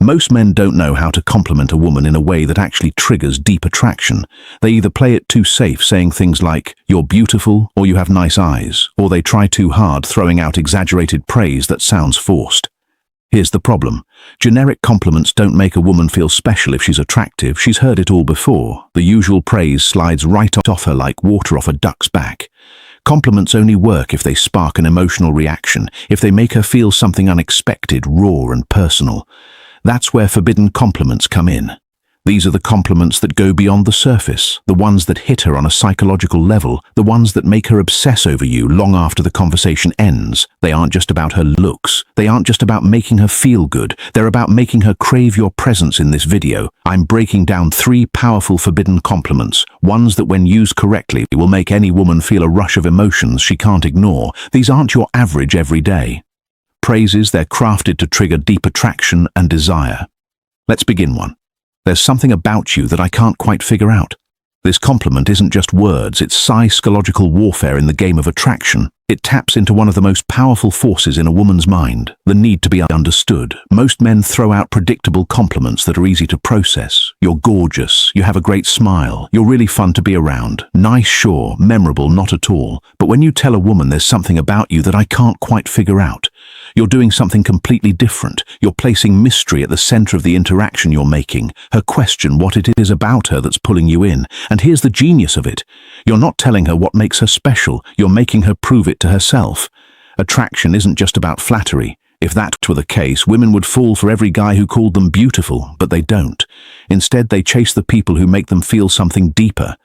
Most men don't know how to compliment a woman in a way that actually triggers deep attraction. They either play it too safe, saying things like, "You're beautiful," or "You have nice eyes," or they try too hard, throwing out exaggerated praise that sounds forced. Here's the problem. Generic compliments don't make a woman feel special if she's attractive. She's heard it all before. The usual praise slides right off her like water off a duck's back. Compliments only work if they spark an emotional reaction, if they make her feel something unexpected, raw and personal. That's where forbidden compliments come in. These are the compliments that go beyond the surface, the ones that hit her on a psychological level, the ones that make her obsess over you long after the conversation ends. They aren't just about her looks. They aren't just about making her feel good. They're about making her crave your presence in this video. I'm breaking down 3 powerful forbidden compliments, ones that when used correctly will make any woman feel a rush of emotions she can't ignore. These aren't your average everyday praises. They're crafted to trigger deep attraction and desire. Let's begin one. There's something about you that I can't quite figure out. This compliment isn't just words, it's psychological warfare in the game of attraction. It taps into one of the most powerful forces in a woman's mind, the need to be understood. Most men throw out predictable compliments that are easy to process. You're gorgeous, you have a great smile, you're really fun to be around. Nice, sure, memorable, not at all. But when you tell a woman there's something about you that I can't quite figure out, you're doing something completely different. You're placing mystery at the center of the interaction you're making. Her question what it is about her that's pulling you in. And here's the genius of it. You're not telling her what makes her special. You're making her prove it to herself. Attraction isn't just about flattery. If that were the case, women would fall for every guy who called them beautiful, but they don't. Instead, they chase the people who make them feel something deeper.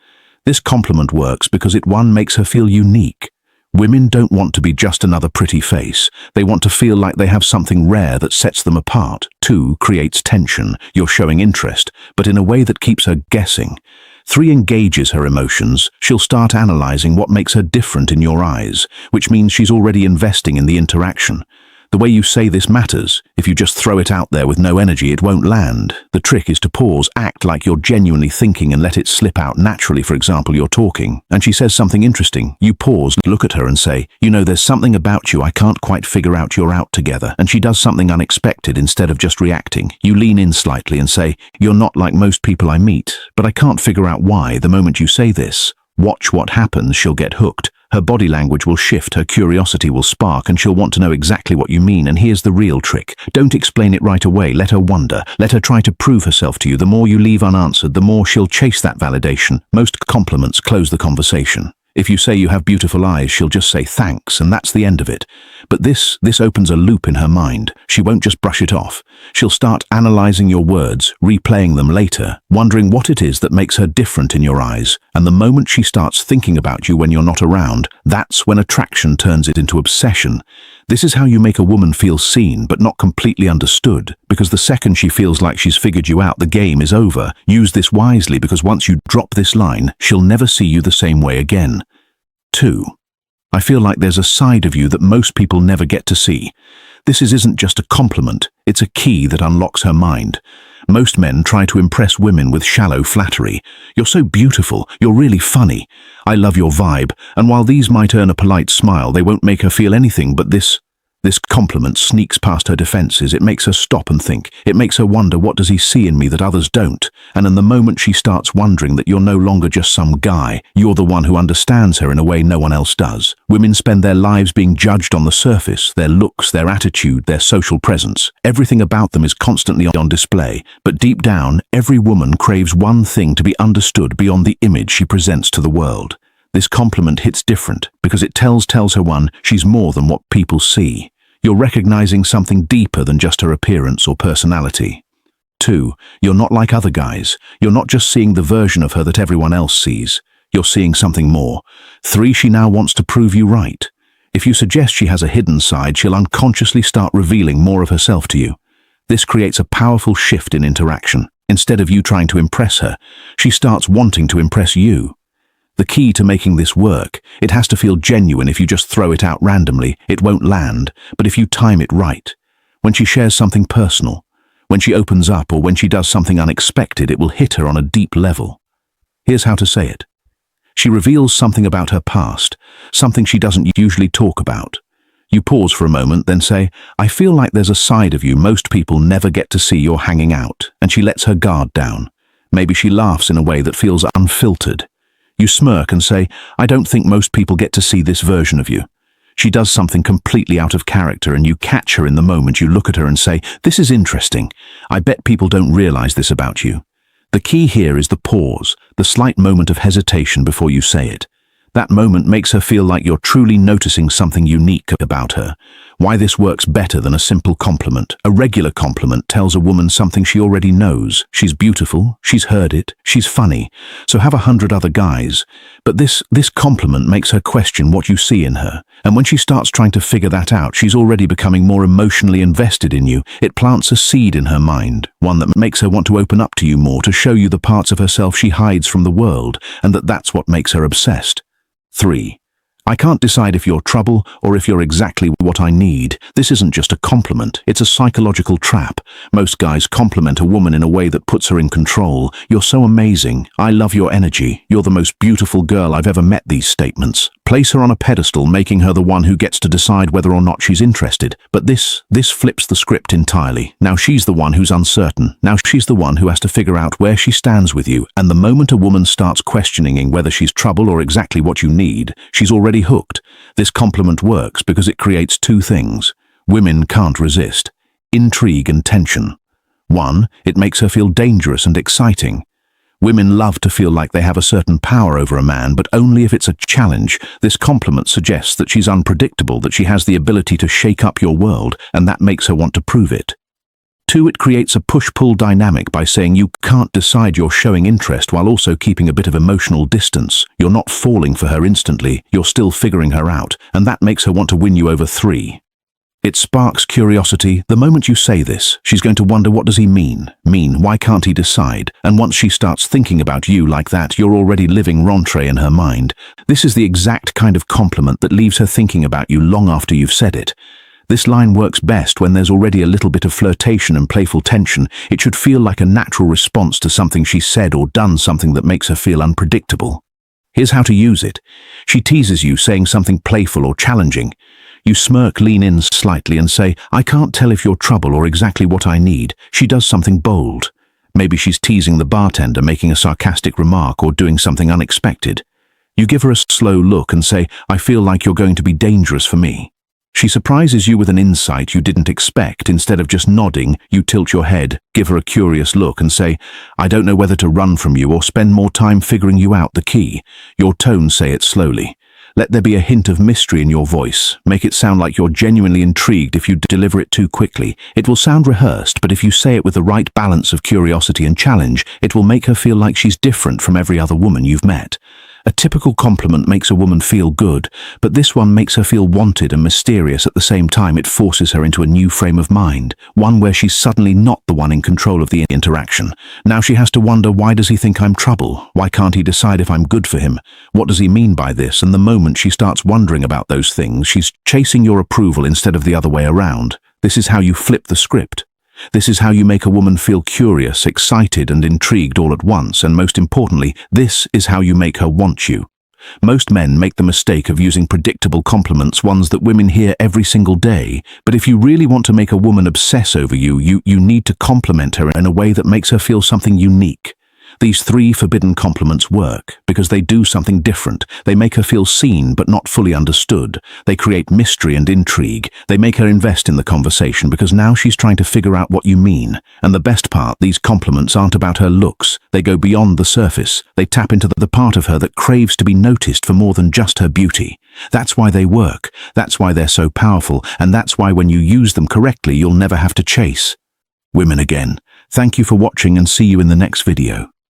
This compliment works because it, 1, makes her feel unique. Women don't want to be just another pretty face. They want to feel like they have something rare that sets them apart. 2, creates tension. You're showing interest, but in a way that keeps her guessing. 3, engages her emotions. She'll start analyzing what makes her different in your eyes, which means she's already investing in the interaction. The way you say this matters. If you just throw it out there with no energy, it won't land. The trick is to pause, act like you're genuinely thinking and let it slip out naturally. For example, you're talking, and she says something interesting. You pause, look at her and say, "You know, there's something about you I can't quite figure out. You're out together." And she does something unexpected. Instead of just reacting, you lean in slightly and say, "You're not like most people I meet, but I can't figure out why." The moment you say this, watch what happens. She'll get hooked. Her body language will shift, her curiosity will spark, and she'll want to know exactly what you mean. And here's the real trick. Don't explain it right away. Let her wonder. Let her try to prove herself to you. The more you leave unanswered, the more she'll chase that validation. Most compliments close the conversation. If you say you have beautiful eyes, she'll just say thanks, and that's the end of it. But this opens a loop in her mind. She won't just brush it off. She'll start analyzing your words, replaying them later, wondering what it is that makes her different in your eyes. And the moment she starts thinking about you when you're not around, that's when attraction turns it into obsession. This is how you make a woman feel seen but not completely understood, because the second she feels like she's figured you out, the game is over. Use this wisely, because once you drop this line, she'll never see you the same way again. 2. I feel like there's a side of you that most people never get to see. This isn't just a compliment, it's a key that unlocks her mind. Most men try to impress women with shallow flattery. "You're so beautiful, you're really funny, I love your vibe," and while these might earn a polite smile, they won't make her feel anything but this compliment sneaks past her defenses. It makes her stop and think. It makes her wonder, what does he see in me that others don't? And in the moment she starts wondering that you're no longer just some guy, you're the one who understands her in a way no one else does. Women spend their lives being judged on the surface, their looks, their attitude, their social presence. Everything about them is constantly on display. But deep down, every woman craves one thing: to be understood beyond the image she presents to the world. This compliment hits different because it tells her, 1, she's more than what people see. You're recognizing something deeper than just her appearance or personality. 2, you're not like other guys. You're not just seeing the version of her that everyone else sees. You're seeing something more. 3, she now wants to prove you right. If you suggest she has a hidden side, she'll unconsciously start revealing more of herself to you. This creates a powerful shift in interaction. Instead of you trying to impress her, she starts wanting to impress you. The key to making this work, it has to feel genuine. If you just throw it out randomly, it won't land. But if you time it right, when she shares something personal, when she opens up, or when she does something unexpected, it will hit her on a deep level. Here's how to say it. She reveals something about her past, something she doesn't usually talk about. You pause for a moment, then say, I feel like there's a side of you most people never get to see you're hanging out, and she lets her guard down. Maybe she laughs in a way that feels unfiltered. You smirk and say, I don't think most people get to see this version of you. She does something completely out of character and you catch her in the moment. You look at her and say, this is interesting. I bet people don't realize this about you. The key here is the pause, the slight moment of hesitation before you say it. That moment makes her feel like you're truly noticing something unique about her. Why this works better than a simple compliment. A regular compliment tells a woman something she already knows. She's beautiful, she's heard it, she's funny, so have 100 other guys. But this compliment makes her question what you see in her. And when she starts trying to figure that out, she's already becoming more emotionally invested in you. It plants a seed in her mind, one that makes her want to open up to you more, to show you the parts of herself she hides from the world, and that's what makes her obsessed. 3. I can't decide if you're trouble or if you're exactly what I need. This isn't just a compliment, it's a psychological trap. Most guys compliment a woman in a way that puts her in control. You're so amazing. I love your energy. You're the most beautiful girl I've ever met. These statements place her on a pedestal, making her the one who gets to decide whether or not she's interested. But this flips the script entirely. Now she's the one who's uncertain. Now she's the one who has to figure out where she stands with you. And the moment a woman starts questioning whether she's trouble or exactly what you need, she's already hooked. This compliment works because it creates two things women can't resist: intrigue and tension. 1. It makes her feel dangerous and exciting. Women love to feel like they have a certain power over a man, but only if it's a challenge. This compliment suggests that she's unpredictable, that she has the ability to shake up your world, and that makes her want to prove it. 2. It creates a push-pull dynamic by saying you can't decide. You're showing interest while also keeping a bit of emotional distance. You're not falling for her instantly, you're still figuring her out, and that makes her want to win you over. 3. It sparks curiosity. The moment you say this, she's going to wonder, what does he mean? Why can't he decide? And once she starts thinking about you like that, you're already living rentrée in her mind. This is the exact kind of compliment that leaves her thinking about you long after you've said it. This line works best when there's already a little bit of flirtation and playful tension. It should feel like a natural response to something she said or done, something that makes her feel unpredictable. Here's how to use it. She teases you, saying something playful or challenging. You smirk, lean in slightly and say, I can't tell if you're trouble or exactly what I need. She does something bold. Maybe she's teasing the bartender, making a sarcastic remark, or doing something unexpected. You give her a slow look and say, I feel like you're going to be dangerous for me. She surprises you with an insight you didn't expect. Instead of just nodding, you tilt your head, give her a curious look and say, I don't know whether to run from you or spend more time figuring you out. The key. Your tone, say it slowly. Let there be a hint of mystery in your voice. Make it sound like you're genuinely intrigued. If you deliver it too quickly, it will sound rehearsed, but if you say it with the right balance of curiosity and challenge, it will make her feel like she's different from every other woman you've met. A typical compliment makes a woman feel good, but this one makes her feel wanted and mysterious at the same time. It forces her into a new frame of mind, one where she's suddenly not the one in control of the interaction. Now she has to wonder, why does he think I'm trouble? Why can't he decide if I'm good for him? What does he mean by this? And the moment she starts wondering about those things, she's chasing your approval instead of the other way around. This is how you flip the script. This is how you make a woman feel curious, excited, and intrigued all at once, and most importantly, this is how you make her want you. Most men make the mistake of using predictable compliments, ones that women hear every single day, but if you really want to make a woman obsess over you, you need to compliment her in a way that makes her feel something unique. These 3 forbidden compliments work because they do something different. They make her feel seen but not fully understood. They create mystery and intrigue. They make her invest in the conversation because now she's trying to figure out what you mean. And the best part, these compliments aren't about her looks. They go beyond the surface. They tap into the part of her that craves to be noticed for more than just her beauty. That's why they work. That's why they're so powerful. And that's why when you use them correctly, you'll never have to chase women again. Thank you for watching and see you in the next video.